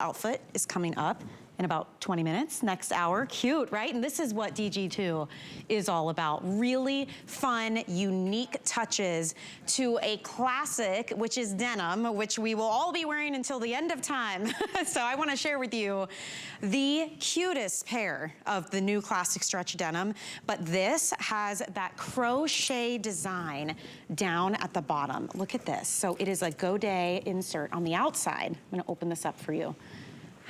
outfit is coming up in about 20 minutes, next hour. Cute, right? And this is what DG2 is all about. Really fun, unique touches to a classic, which is denim, which we will all be wearing until the end of time. So I wanna share with you the cutest pair of the new classic stretch denim, but this has that crochet design down at the bottom. Look at this. So it is a Godet insert on the outside. I'm gonna open this up for you.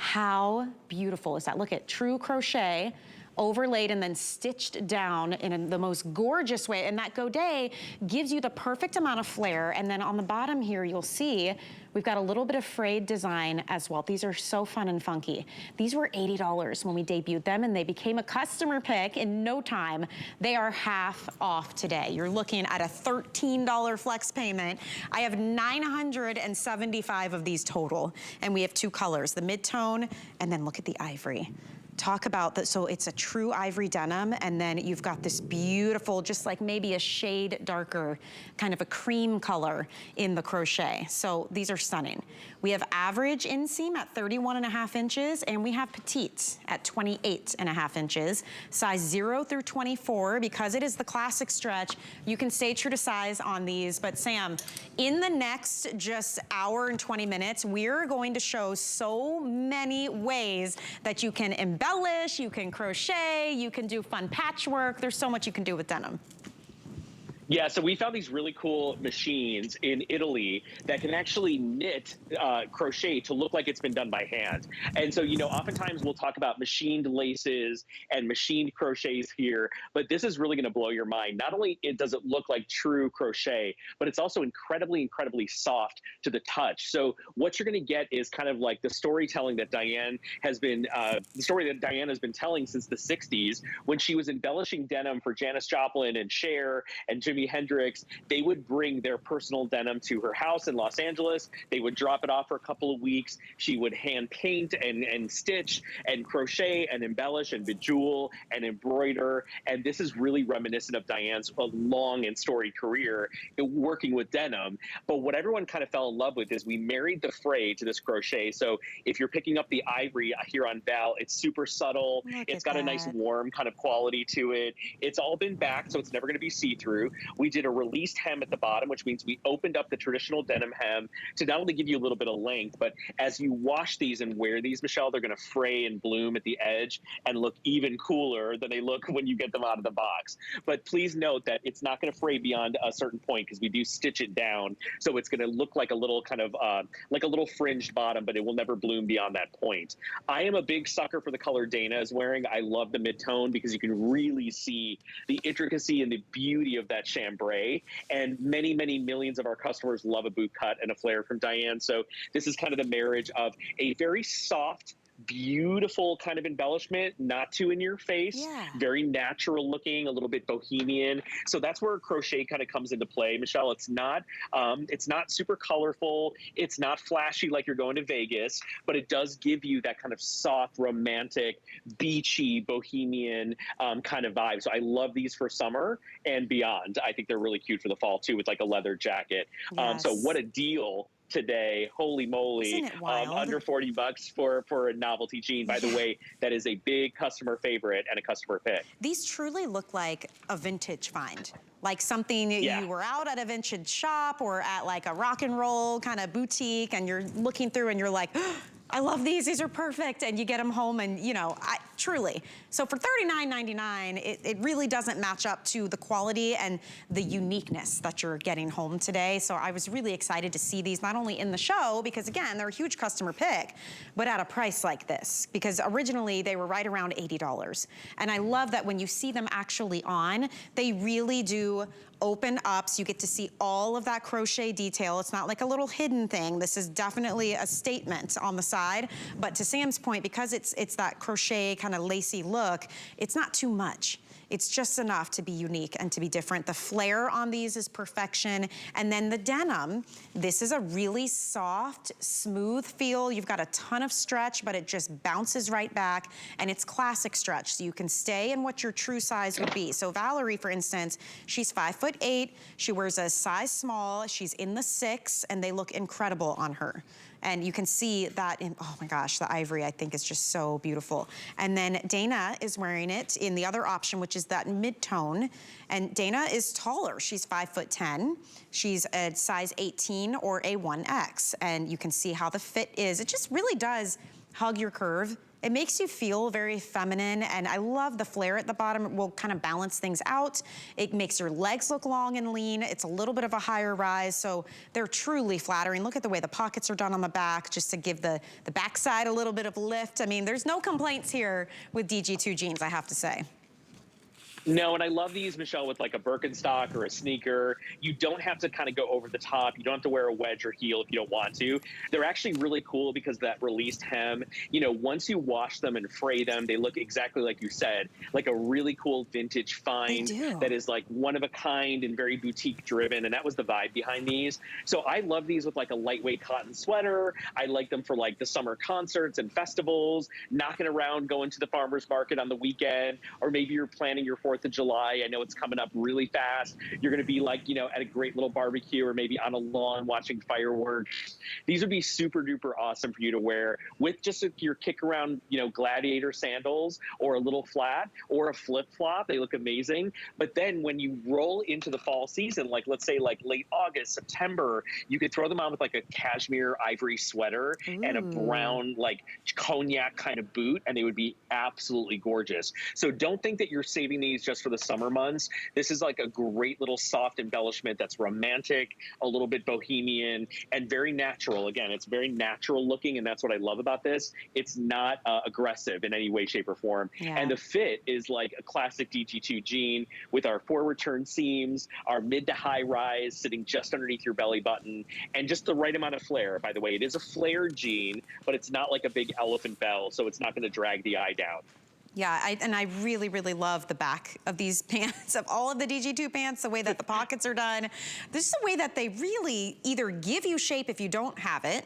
How beautiful is that? Look at true crochet, overlaid and then stitched down in the most gorgeous way. And that Godet gives you the perfect amount of flare. And then on the bottom here, you'll see we've got a little bit of frayed design as well. These are so fun and funky. These were $80 when we debuted them, and they became a customer pick in no time. They are half off today. You're looking at a $13 flex payment. I have 975 of these total, and we have two colors, the mid-tone, and then look at the ivory. Talk about that. So it's a true ivory denim, and then you've got this beautiful, just like maybe a shade darker, kind of a cream color in the crochet. So these are stunning. We have average inseam at 31.5 inches, and we have petite at 28.5 inches. Size 0 through 24, because it is the classic stretch, you can stay true to size on these. But Sam, in the next just hour and 20 minutes, we're going to show so many ways that you can embellish, you can crochet, you can do fun patchwork. There's so much you can do with denim. Yeah, so we found these really cool machines in Italy that can actually knit crochet to look like it's been done by hand. And so, you know, oftentimes we'll talk about machined laces and machined crochets here, but this is really gonna blow your mind. Not only does it look like true crochet, but it's also incredibly, incredibly soft to the touch. So what you're gonna get is kind of like the storytelling that Diane has been, telling since the 60s, when she was embellishing denim for Janis Joplin and Cher and Jimi Hendrix. They would bring their personal denim to her house in Los Angeles. They would drop it off for a couple of weeks. She would hand paint and stitch and crochet and embellish and bejewel and embroider. And this is really reminiscent of Diane's long and storied career working with denim. But what everyone kind of fell in love with is we married the fray to this crochet. So if you're picking up the ivory here on Val, it's super subtle. It's got a nice warm kind of quality to it. It's all been backed, so it's never going to be see-through. We did a released hem at the bottom, which means we opened up the traditional denim hem to not only give you a little bit of length, but as you wash these and wear these, Michelle, they're going to fray and bloom at the edge and look even cooler than they look when you get them out of the box. But please note that it's not going to fray beyond a certain point, because we do stitch it down. So it's going to look like a little kind of like a little fringed bottom, but it will never bloom beyond that point. I am a big sucker for the color Dana is wearing. I love the mid-tone because you can really see the intricacy and the beauty of that chambray, and many, many millions of our customers love a boot cut and a flare from Diane. So this is kind of the marriage of a very soft, beautiful kind of embellishment, not too in your face, very natural looking, a little bit bohemian. So that's where crochet kind of comes into play, Michelle. It's not super colorful. It's not flashy like you're going to Vegas, but it does give you that kind of soft, romantic, beachy, bohemian kind of vibe. So I love these for summer and beyond. I think they're really cute for the fall too, with like a leather jacket. So what a deal today. Holy moly. Under 40 bucks for a novelty jean. By the way, that is a big customer favorite and a customer pick. These truly look like a vintage find. Like something you were out at a vintage shop or at like a rock and roll kind of boutique, and you're looking through and you're like, oh, I love these are perfect. And you get them home and, you know, truly. So for $39.99, it really doesn't match up to the quality and the uniqueness that you're getting home today. So I was really excited to see these not only in the show, because again, they're a huge customer pick, but at a price like this, because originally they were right around $80. And I love that when you see them actually on, they really do open up, so you get to see all of that crochet detail. It's not like a little hidden thing. This is definitely a statement on the side. But to Sam's point, because it's that crochet kind of lacy look, it's not too much. It's just enough to be unique and to be different. The flare on these is perfection. And then the denim, this is a really soft, smooth feel. You've got a ton of stretch, but it just bounces right back. And it's classic stretch, so you can stay in what your true size would be. So Valerie, for instance, she's 5'8". She wears a size small. She's in the 6, and they look incredible on her. And you can see that in, oh my gosh, the ivory I think is just so beautiful. And then Dana is wearing it in the other option, which is that mid-tone. And Dana is taller, she's 5'10". She's a size 18 or a 1X. And you can see how the fit is. It just really does hug your curve. It makes you feel very feminine, and I love the flare at the bottom. It will kind of balance things out. It makes your legs look long and lean. It's a little bit of a higher rise, so they're truly flattering. Look at the way the pockets are done on the back, just to give the backside a little bit of lift. I mean, there's no complaints here with DG2 jeans, I have to say. No, and I love these, Michelle, with like a Birkenstock or a sneaker. You don't have to kind of go over the top. You don't have to wear a wedge or heel if you don't want to. They're actually really cool because that released hem, you know, once you wash them and fray them, they look exactly like you said, like a really cool vintage find that is like one of a kind and very boutique driven. And that was the vibe behind these. So I love these with like a lightweight cotton sweater. I like them for like the summer concerts and festivals, knocking around, going to the farmer's market on the weekend, or maybe you're planning your 4th of July. I know it's coming up really fast. You're going to be like, you know, at a great little barbecue or maybe on a lawn watching fireworks. These would be super duper awesome for you to wear with just your kick around, you know, gladiator sandals or a little flat or a flip flop. They look amazing. But then when you roll into the fall season, like let's say like late August, September, you could throw them on with like a cashmere ivory sweater and a brown like cognac kind of boot, and they would be absolutely gorgeous. So don't think that you're saving these just for the summer months. This is like a great little soft embellishment that's romantic, a little bit bohemian, and very natural. Again, it's very natural looking, and that's what I love about this. It's not aggressive in any way, shape, or form. And the fit is like a classic DG2 jean with our forward turn seams, our mid to high rise sitting just underneath your belly button, and just the right amount of flare. By the way, it is a flared jean, but it's not like a big elephant bell, so it's not going to drag the eye down. Yeah, and I really, really love the back of these pants, of all of the DG2 pants, the way that the pockets are done. This is the way that they really either give you shape if you don't have it,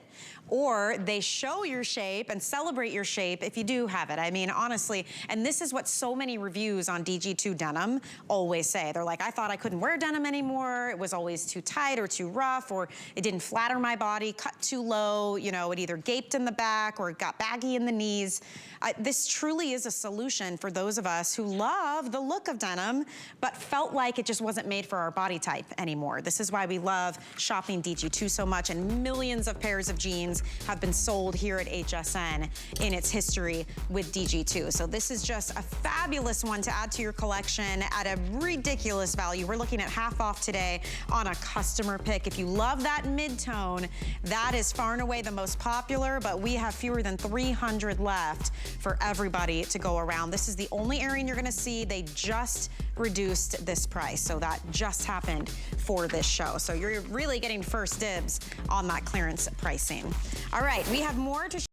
or they show your shape and celebrate your shape if you do have it. I mean, honestly, and this is what so many reviews on DG2 denim always say. They're like, I thought I couldn't wear denim anymore. It was always too tight or too rough, or it didn't flatter my body, cut too low, you know, it either gaped in the back or it got baggy in the knees. This truly is a solution for those of us who love the look of denim, but felt like it just wasn't made for our body type anymore. This is why we love shopping DG2 so much, and millions of pairs of jeans have been sold here at HSN in its history with DG2. So this is just a fabulous one to add to your collection at a ridiculous value. We're looking at half off today on a customer pick. If you love that mid-tone, that is far and away the most popular, but we have fewer than 300 left for everybody to go around. This is the only airing you're gonna see. They just reduced this price, so that just happened for this show. So you're really getting first dibs on that clearance pricing. All right, we have more to